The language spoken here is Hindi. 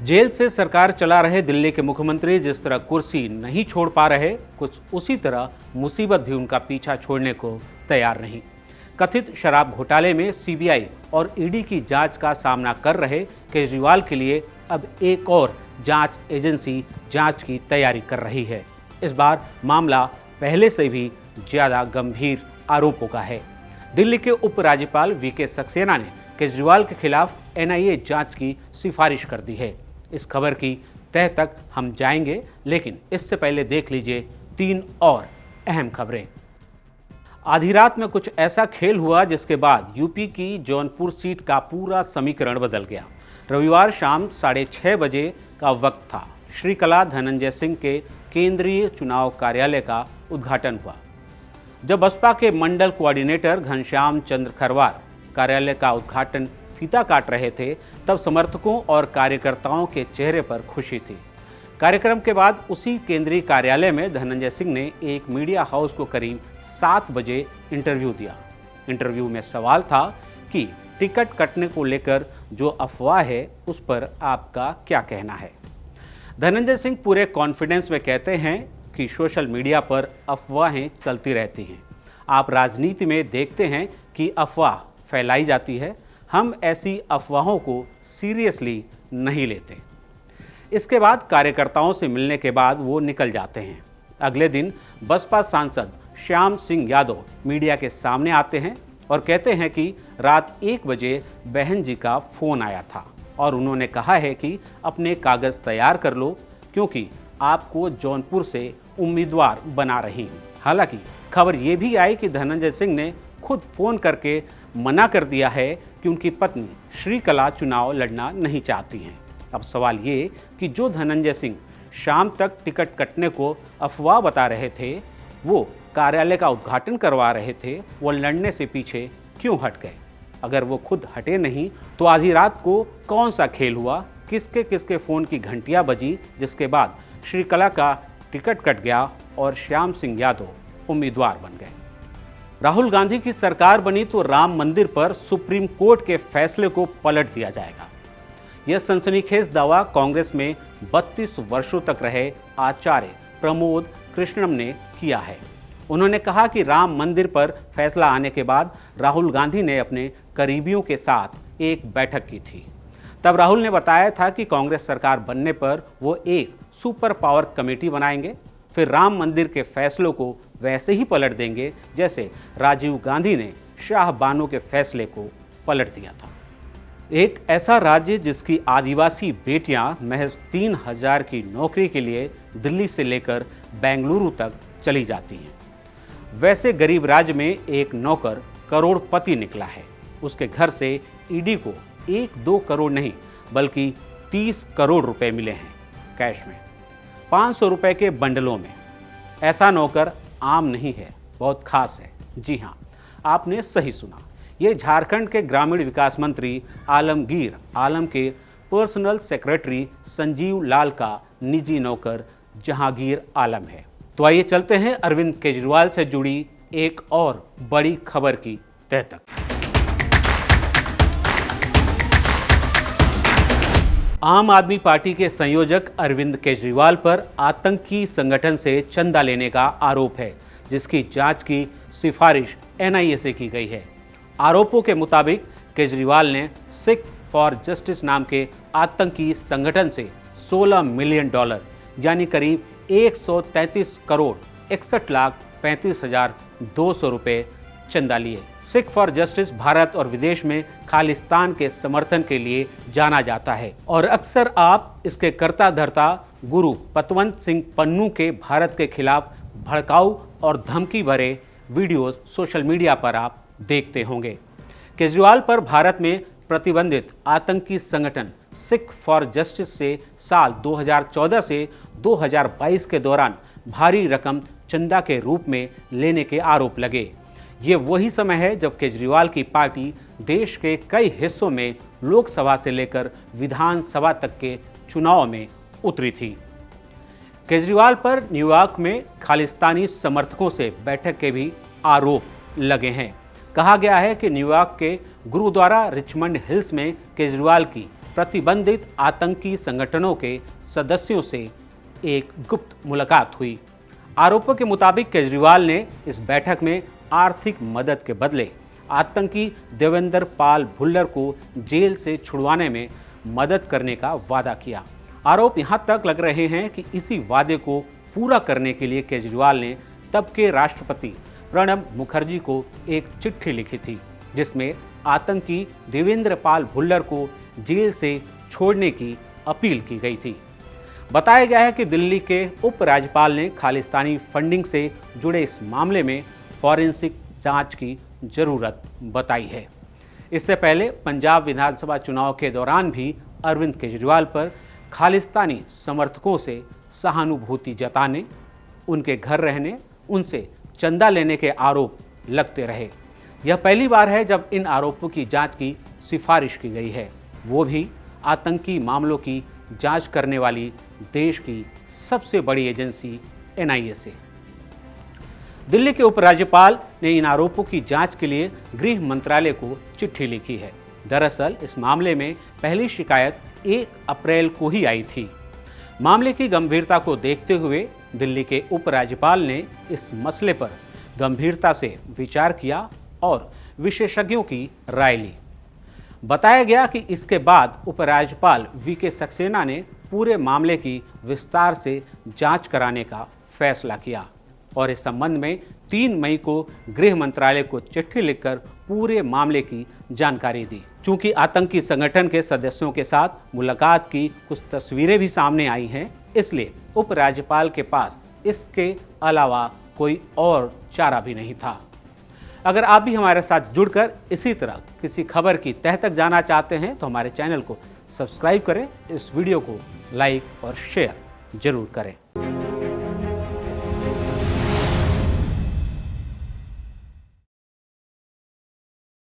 जेल से सरकार चला रहे दिल्ली के मुख्यमंत्री जिस तरह कुर्सी नहीं छोड़ पा रहे, कुछ उसी तरह मुसीबत भी उनका पीछा छोड़ने को तैयार नहीं। कथित शराब घोटाले में सीबीआई और ईडी की जांच का सामना कर रहे केजरीवाल के लिए अब एक और जांच एजेंसी जांच की तैयारी कर रही है। इस बार मामला पहले से भी ज्यादा गंभीर आरोपों का है। दिल्ली के उपराज्यपाल वीके सक्सेना ने केजरीवाल के खिलाफ एनआईए जांच की सिफारिश कर दी है। इस खबर की तह तक हम जाएंगे, लेकिन इससे पहले देख लीजिए 3 और अहम खबरें। आधी रात में कुछ ऐसा खेल हुआ जिसके बाद यूपी की जौनपुर सीट का पूरा समीकरण बदल गया। रविवार शाम 6:30 बजे का वक्त था। श्रीकला धनंजय सिंह के केंद्रीय चुनाव कार्यालय का उद्घाटन हुआ। जब बसपा के मंडल कोऑर्डिनेटर घनश्याम चंद्र खरवार कार्यालय का उद्घाटन फीता काट रहे थे, तब समर्थकों और कार्यकर्ताओं के चेहरे पर खुशी थी। कार्यक्रम के बाद उसी केंद्रीय कार्यालय में धनंजय सिंह ने एक मीडिया हाउस को करीब 7 बजे इंटरव्यू दिया। इंटरव्यू में सवाल था कि टिकट कटने को लेकर जो अफवाह है उस पर आपका क्या कहना है। धनंजय सिंह पूरे कॉन्फिडेंस में कहते हैं कि सोशल मीडिया पर अफवाहें चलती रहती हैं। आप राजनीति में देखते हैं कि अफवाह फैलाई जाती है। हम ऐसी अफवाहों को सीरियसली नहीं लेते। इसके बाद कार्यकर्ताओं से मिलने के बाद वो निकल जाते हैं। अगले दिन बसपा सांसद श्याम सिंह यादव मीडिया के सामने आते हैं और कहते हैं कि रात 1 बजे बहन जी का फ़ोन आया था और उन्होंने कहा है कि अपने कागज़ तैयार कर लो क्योंकि आपको जौनपुर से उम्मीदवार बना रही हूँ। हालांकि खबर ये भी आई कि धनंजय सिंह ने खुद फ़ोन करके मना कर दिया है कि उनकी पत्नी श्रीकला चुनाव लड़ना नहीं चाहती हैं। अब सवाल ये कि जो धनंजय सिंह शाम तक टिकट कटने को अफवाह बता रहे थे, वो कार्यालय का उद्घाटन करवा रहे थे, वो लड़ने से पीछे क्यों हट गए? अगर वो खुद हटे नहीं तो आधी रात को कौन सा खेल हुआ, किसके किसके फ़ोन की घंटियाँ बजी जिसके बाद श्रीकला का टिकट कट गया और श्याम सिंह यादव उम्मीदवार बन गए। राहुल गांधी की सरकार बनी तो राम मंदिर पर सुप्रीम कोर्ट के फैसले को पलट दिया जाएगा। यह सनसनीखेज दावा कांग्रेस में 32 वर्षों तक रहे आचार्य प्रमोद कृष्णम ने किया है। उन्होंने कहा कि राम मंदिर पर फैसला आने के बाद राहुल गांधी ने अपने करीबियों के साथ एक बैठक की थी। तब राहुल ने बताया था कि कांग्रेस सरकार बनने पर वो एक सुपर पावर कमेटी बनाएंगे, फिर राम मंदिर के फैसलों को वैसे ही पलट देंगे जैसे राजीव गांधी ने शाह बानो के फैसले को पलट दिया था। एक ऐसा राज्य जिसकी आदिवासी बेटियां महज 3000 की नौकरी के लिए दिल्ली से लेकर बेंगलुरु तक चली जाती हैं। वैसे गरीब राज्य में एक नौकर करोड़पति निकला है। उसके घर से ईडी को 1-2 करोड़ नहीं बल्कि 30 करोड़ रुपए मिले हैं कैश में, 500 रुपए के बंडलों में। ऐसा नौकर आम नहीं है, बहुत खास है। जी हाँ, आपने सही सुना। ये झारखंड के ग्रामीण विकास मंत्री आलमगीर आलम के पर्सनल सेक्रेटरी संजीव लाल का निजी नौकर जहांगीर आलम है। तो आइए चलते हैं अरविंद केजरीवाल से जुड़ी एक और बड़ी खबर की तह तक। आम आदमी पार्टी के संयोजक अरविंद केजरीवाल पर आतंकी संगठन से चंदा लेने का आरोप है, जिसकी जांच की सिफारिश एनआईए से की गई है। आरोपों के मुताबिक केजरीवाल ने सिख फॉर जस्टिस नाम के आतंकी संगठन से $16 मिलियन यानी करीब 133 करोड़ 61,35,200 रुपये चंदा लिए। सिख फॉर जस्टिस भारत और विदेश में खालिस्तान के समर्थन के लिए जाना जाता है और अक्सर आप इसके कर्ता धर्ता गुरु पतवंत सिंह पन्नू के भारत के खिलाफ भड़काऊ और धमकी भरे वीडियोस सोशल मीडिया पर आप देखते होंगे। केजरीवाल पर भारत में प्रतिबंधित आतंकी संगठन सिख फॉर जस्टिस से साल 2014 से 2022 के दौरान भारी रकम चंदा के रूप में लेने के आरोप लगे। ये वही समय है जब केजरीवाल की पार्टी देश के कई हिस्सों में लोकसभा से लेकर विधानसभा तक के चुनाव में उतरी थी। केजरीवाल पर न्यूयॉर्क में खालिस्तानी समर्थकों से बैठक के भी आरोप लगे हैं। कहा गया है कि न्यूयॉर्क के गुरुद्वारा रिचमंड हिल्स में केजरीवाल की प्रतिबंधित आतंकी संगठनों के सदस्यों से एक गुप्त मुलाकात हुई। आरोपों के मुताबिक केजरीवाल ने इस बैठक में आर्थिक मदद के बदले आतंकी देवेंद्र पाल भुल्लर को जेल से छुड़वाने में मदद करने का वादा किया। आरोप यहां तक लग रहे हैं कि इसी वादे को पूरा करने के लिए केजरीवाल ने तब के राष्ट्रपति प्रणब मुखर्जी को एक चिट्ठी लिखी थी, जिसमें आतंकी देवेंद्र पाल भुल्लर को जेल से छोड़ने की अपील की गई थी। बताया गया है कि दिल्ली के उपराज्यपाल ने खालिस्तानी फंडिंग से जुड़े इस मामले में फॉरेंसिक जांच की जरूरत बताई है। इससे पहले पंजाब विधानसभा चुनाव के दौरान भी अरविंद केजरीवाल पर खालिस्तानी समर्थकों से सहानुभूति जताने, उनके घर रहने, उनसे चंदा लेने के आरोप लगते रहे। यह पहली बार है जब इन आरोपों की जांच की सिफारिश की गई है, वो भी आतंकी मामलों की जांच करने वाली देश की सबसे बड़ी एजेंसी NIA से। दिल्ली के उपराज्यपाल ने इन आरोपों की जांच के लिए गृह मंत्रालय को चिट्ठी लिखी है। दरअसल इस मामले में पहली शिकायत 1 अप्रैल को ही आई थी। मामले की गंभीरता को देखते हुए दिल्ली के उपराज्यपाल ने इस मसले पर गंभीरता से विचार किया और विशेषज्ञों की राय ली। बताया गया कि इसके बाद उपराज्यपाल VK सक्सेना ने पूरे मामले की विस्तार से जांच कराने का फैसला किया और इस संबंध में 3 मई को गृह मंत्रालय को चिट्ठी लिखकर पूरे मामले की जानकारी दी। चूंकि आतंकी संगठन के सदस्यों के साथ मुलाकात की कुछ तस्वीरें भी सामने आई हैं, इसलिए उपराज्यपाल के पास इसके अलावा कोई और चारा भी नहीं था। अगर आप भी हमारे साथ जुड़कर इसी तरह किसी खबर की तह तक जाना चाहते हैं तो हमारे चैनल को सब्सक्राइब करें, इस वीडियो को लाइक और शेयर जरूर करें।